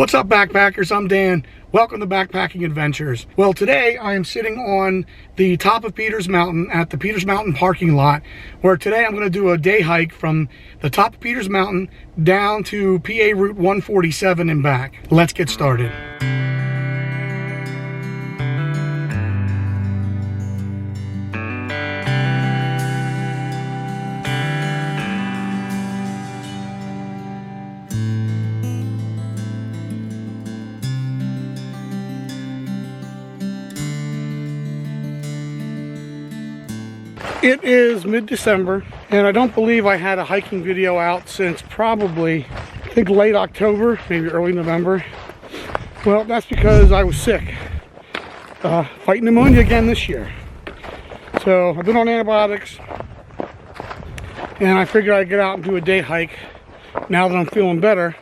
What's up, backpackers? I'm Dan. Welcome to Backpacking Adventures. Well, today I am sitting on the top of Peters Mountain at the Peters Mountain parking lot, where today I'm going to do a day hike from the top of Peters Mountain down to PA Route 147 and back. Let's get started. It is mid-December, and I don't believe I had a hiking video out since probably, I think, late October, maybe early November. Well, that's because I was sick, fighting pneumonia again this year. So I've been on antibiotics, and I figured I'd get out and do a day hike now that I'm feeling better,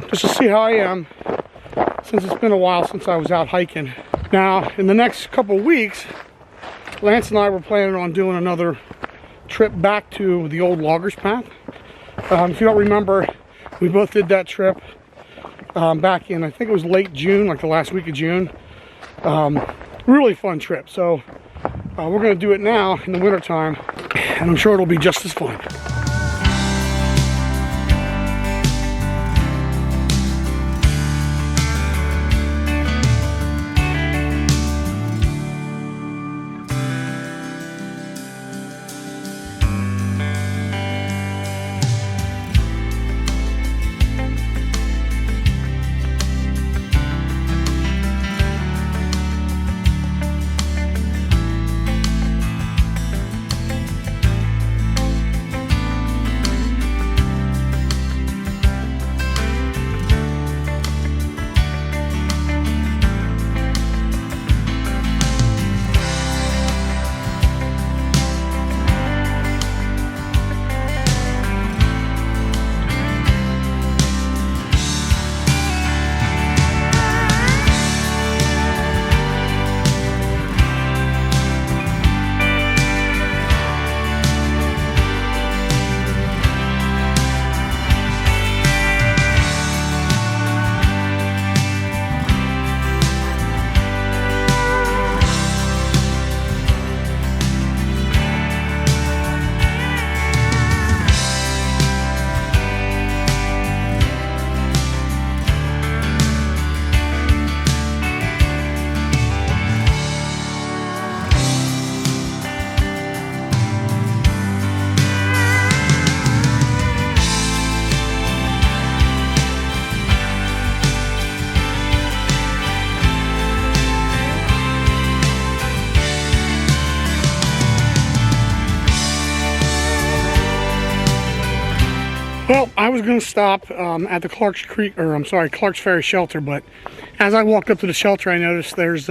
just to see how I am, since it's been a while since I was out hiking. Now, in the next couple of weeks, Lance and I were planning on doing another trip back to the old loggers path. If you don't remember, we both did that trip back in, I think it was late June, like the last week of June. Really fun trip. So we're going to do it now in the wintertime, and I'm sure it'll be just as fun. Well, I was going to stop at the Clark's Ferry shelter, but as I walked up to the shelter, I noticed there's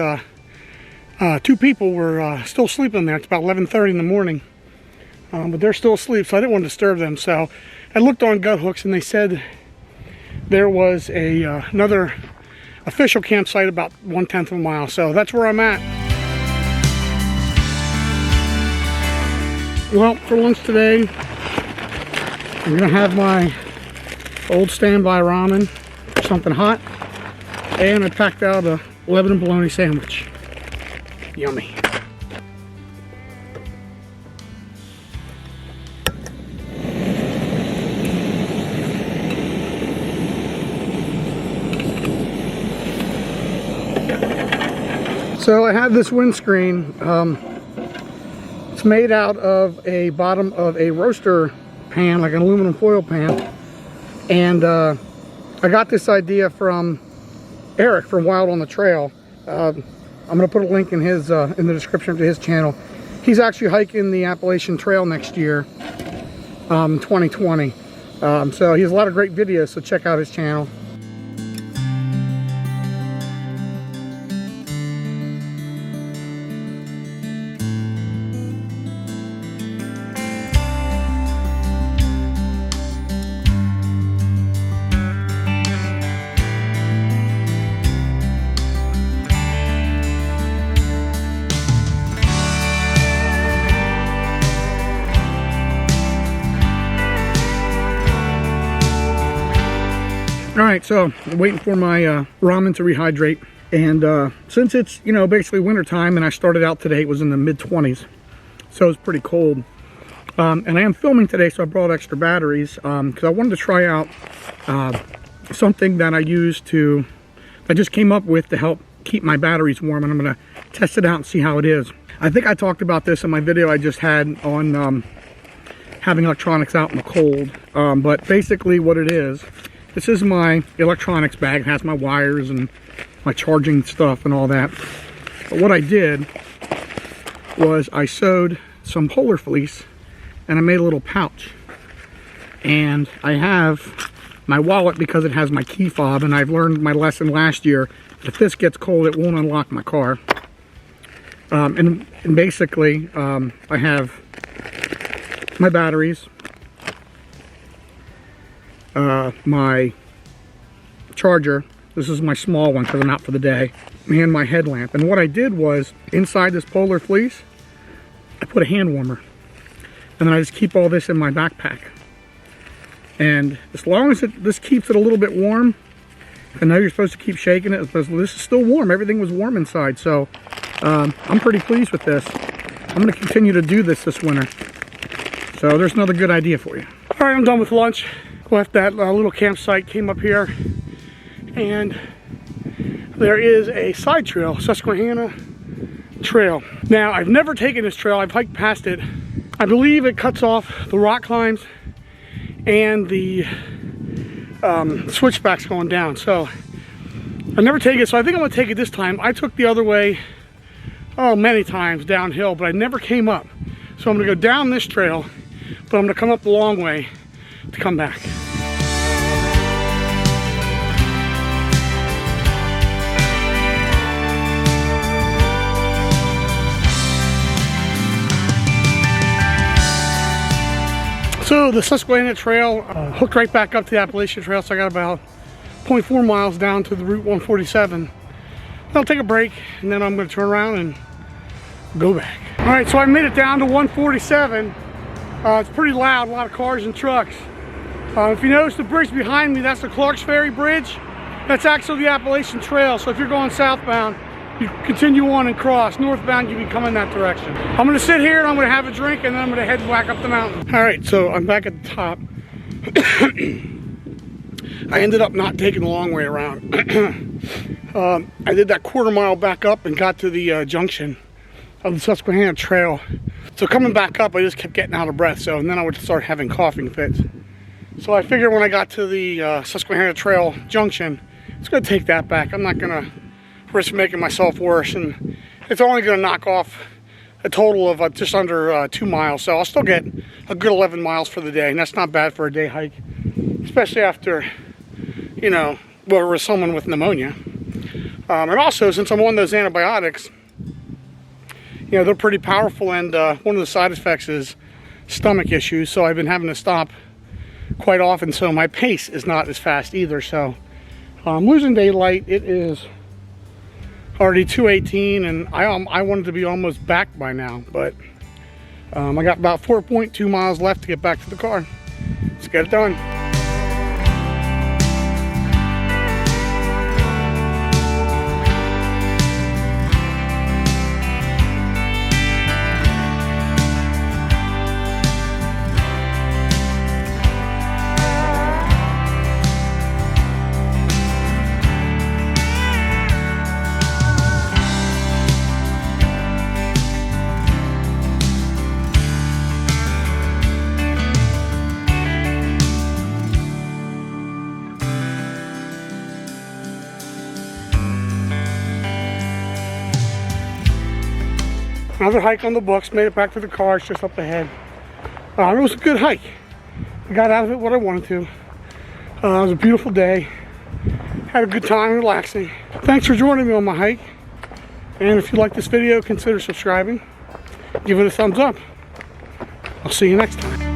two people were still sleeping there. It's about 11:30 in the morning, but they're still asleep, so I didn't want to disturb them. So I looked on gut hooks, and they said there was another official campsite about 1/10 of a mile. So that's where I'm at. Well, for lunch today, I'm gonna have my old standby ramen, something hot, and I packed out a Lebanon bologna sandwich. Yummy. So I have this windscreen. It's made out of a bottom of a roaster pan, like an aluminum foil pan, and I got this idea from Eric from Wild on the Trail. I'm going to put a link in his in the description to his channel. He's actually hiking the Appalachian Trail next year, 2020. So he has a lot of great videos, so check out his channel. All right, so I'm waiting for my ramen to rehydrate. And since it's, you know, basically winter time, and I started out today, it was in the mid-20s. So it's pretty cold. And I am filming today, so I brought extra batteries because I wanted to try out something that I just came up with to help keep my batteries warm, and I'm going to test it out and see how it is. I think I talked about this in my video I just had on having electronics out in the cold. But basically what it is, this is my electronics bag. It has my wires and my charging stuff and all that. But what I did was I sewed some polar fleece and I made a little pouch. And I have my wallet because it has my key fob, and I've learned my lesson last year. If this gets cold, it won't unlock my car. And basically, I have my batteries, my charger. This is my small one because I'm out for the day, and my headlamp. And what I did was, inside this polar fleece, I put a hand warmer. And then I just keep all this in my backpack. And as long as this keeps it a little bit warm, I know you're supposed to keep shaking it, but this is still warm. Everything was warm inside, so I'm pretty pleased with this. I'm going to continue to do this winter. So there's another good idea for you. All right, I'm done with lunch. Left that little campsite, came up here, and there is a side trail, Susquehanna Trail. Now, I've never taken this trail. I've hiked past it. I believe it cuts off the rock climbs and the switchbacks going down. So I never take it, so I think I'm gonna take it this time. I took the other way, many times downhill, but I never came up. So I'm gonna go down this trail, but I'm gonna come up the long way to come back. So the Susquehanna Trail hooked right back up to the Appalachian Trail, so I got about 0.4 miles down to the Route 147. Then I'll take a break, and then I'm going to turn around and go back. All right, so I made it down to 147. It's pretty loud, a lot of cars and trucks. If you notice the bridge behind me, that's the Clark's Ferry Bridge. That's actually the Appalachian Trail, so if you're going southbound, you continue on and cross. Northbound, you can come in that direction. I'm gonna sit here and I'm gonna have a drink, and then I'm gonna head back up the mountain. All right, so I'm back at the top. I ended up not taking the long way around. I did that quarter mile back up and got to the junction of the Susquehanna Trail. So coming back up, I just kept getting out of breath, and then I would start having coughing fits. So I figured when I got to the Susquehanna Trail junction, it's gonna take that back. I'm not gonna risk making myself worse, and it's only going to knock off a total of just under 2 miles, so I'll still get a good 11 miles for the day, and that's not bad for a day hike, especially after, you know, well, with someone with pneumonia. And also, since I'm on those antibiotics, you know, they're pretty powerful, and one of the side effects is stomach issues, so I've been having to stop quite often, so my pace is not as fast either. So I'm losing daylight. It is already 2:18, and I wanted to be almost back by now, but I got about 4.2 miles left to get back to the car. Let's get it done. Another hike on the books, made it back to the car, it's just up ahead. It was a good hike. I got out of it what I wanted to. It was a beautiful day. Had a good time relaxing. Thanks for joining me on my hike. And if you like this video, consider subscribing. Give it a thumbs up. I'll see you next time.